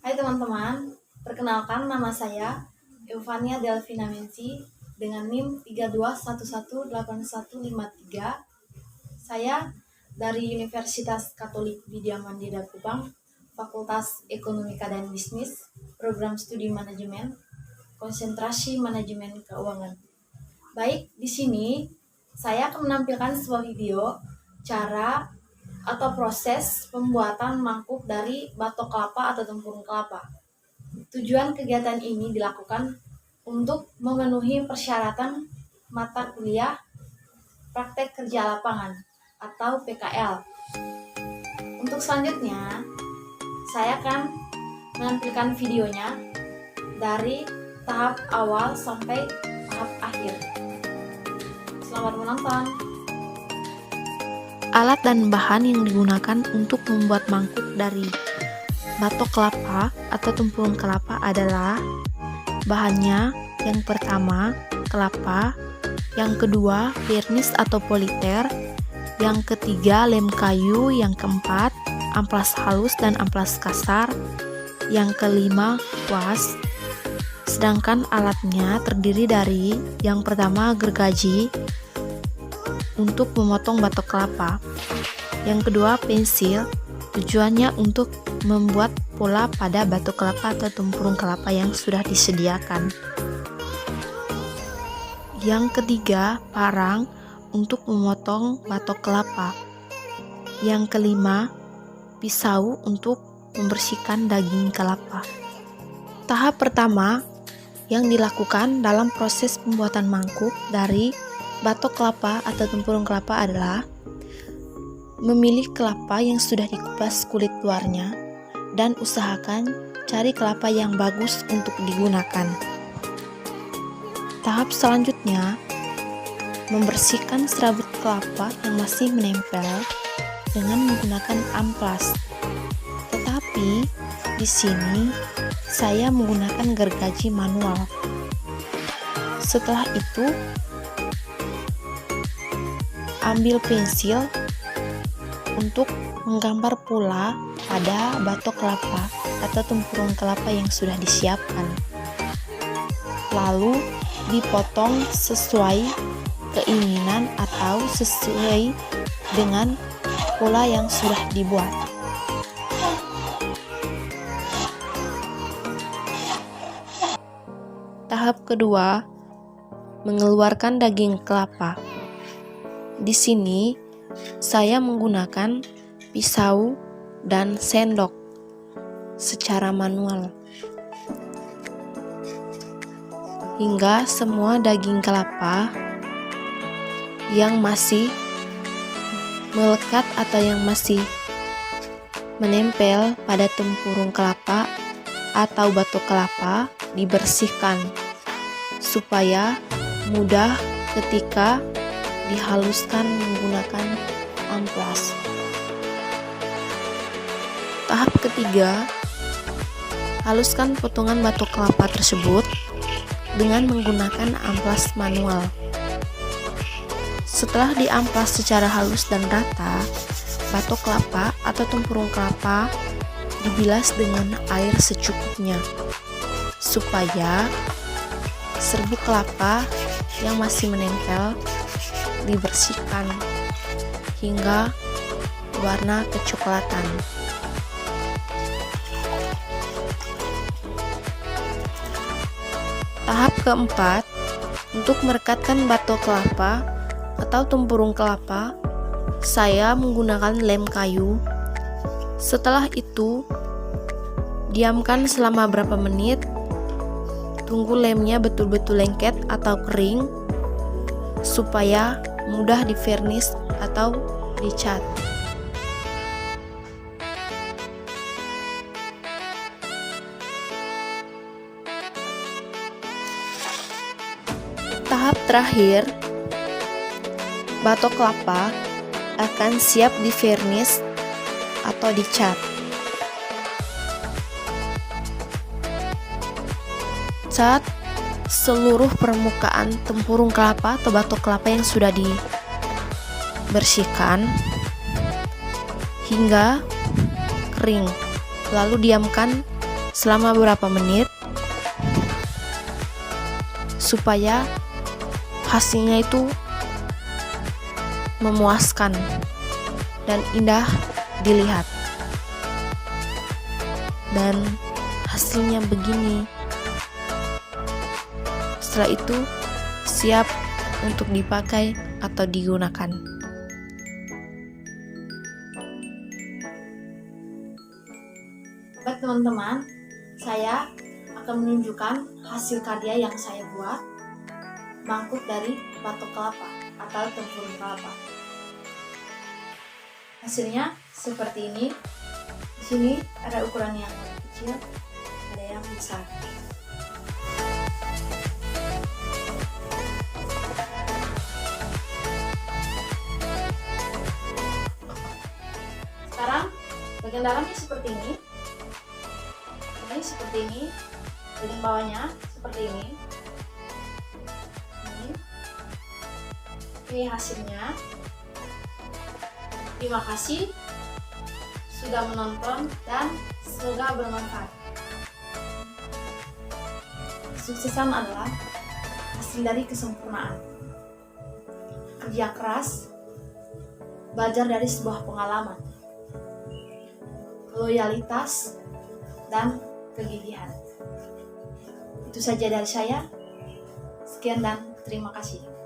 Hai teman-teman, perkenalkan nama saya Euvania Delvina Mensi dengan NIM 32118153. Saya dari Universitas Katolik Widya Mandira Kupang, Fakultas Ekonomika dan Bisnis, Program Studi Manajemen, Konsentrasi Manajemen Keuangan. Baik, di sini saya akan menampilkan sebuah video cara atau proses pembuatan mangkuk dari batok kelapa atau tempurung kelapa. Tujuan kegiatan ini dilakukan untuk memenuhi persyaratan mata kuliah praktek kerja lapangan atau PKL. Untuk selanjutnya, saya akan menampilkan videonya dari tahap awal sampai tahap akhir. Selamat menonton. Alat dan bahan yang digunakan untuk membuat mangkuk dari batok kelapa atau tempurung kelapa adalah bahannya yang pertama kelapa, yang kedua vernis atau politer, yang ketiga lem kayu, yang keempat amplas halus dan amplas kasar, yang kelima kuas. Sedangkan alatnya terdiri dari yang pertama gergaji untuk memotong batok kelapa, yang kedua pensil, tujuannya untuk membuat pola pada batok kelapa atau tempurung kelapa yang sudah disediakan, yang ketiga parang untuk memotong batok kelapa, yang kelima pisau untuk membersihkan daging kelapa. Tahap pertama yang dilakukan dalam proses pembuatan mangkuk dari batok kelapa atau tempurung kelapa adalah memilih kelapa yang sudah dikupas kulit luarnya dan usahakan cari kelapa yang bagus untuk digunakan. Tahap selanjutnya, membersihkan serabut kelapa yang masih menempel dengan menggunakan amplas. Tetapi di sini saya menggunakan gergaji manual. Setelah itu, ambil pensil untuk menggambar pola pada batok kelapa atau tempurung kelapa yang sudah disiapkan. Lalu dipotong sesuai keinginan atau sesuai dengan pola yang sudah dibuat. Tahap kedua, mengeluarkan daging kelapa. Di sini saya menggunakan pisau dan sendok secara manual hingga semua daging kelapa yang masih melekat atau yang masih menempel pada tempurung kelapa atau batok kelapa dibersihkan supaya mudah ketika dihaluskan menggunakan amplas. Tahap ketiga, haluskan potongan batok kelapa tersebut dengan menggunakan amplas manual. Setelah diamplas secara halus dan rata, batok kelapa atau tempurung kelapa dibilas dengan air secukupnya supaya serbuk kelapa yang masih menempel dibersihkan hingga warna kecoklatan. Tahap keempat, untuk merekatkan batok kelapa atau tempurung kelapa, saya menggunakan lem kayu. Setelah itu, diamkan selama berapa menit, tunggu lemnya betul-betul lengket atau kering supaya mudah divernis atau dicat. Tahap terakhir, batok kelapa akan siap divernis atau dicat. Cat seluruh permukaan tempurung kelapa atau batok kelapa yang sudah dibersihkan hingga kering, lalu diamkan selama beberapa menit supaya hasilnya itu memuaskan dan indah dilihat. Dan hasilnya begini. Setelah itu siap untuk dipakai atau digunakan. Baik teman-teman, saya akan menunjukkan hasil karya yang saya buat, mangkuk dari batok kelapa atau tempurung kelapa. Hasilnya seperti ini. Di sini ada ukuran yang kecil, ada yang besar. Sekarang bagian dalamnya seperti ini. Ini seperti ini. Bagian bawahnya seperti ini. Ini hasilnya. Terima kasih sudah menonton dan semoga bermanfaat. Kesuksesan adalah hasil dari kesempurnaan, kerja keras, belajar dari sebuah pengalaman, loyalitas, dan kegigihan. Itu saja dari saya. Sekian dan terima kasih.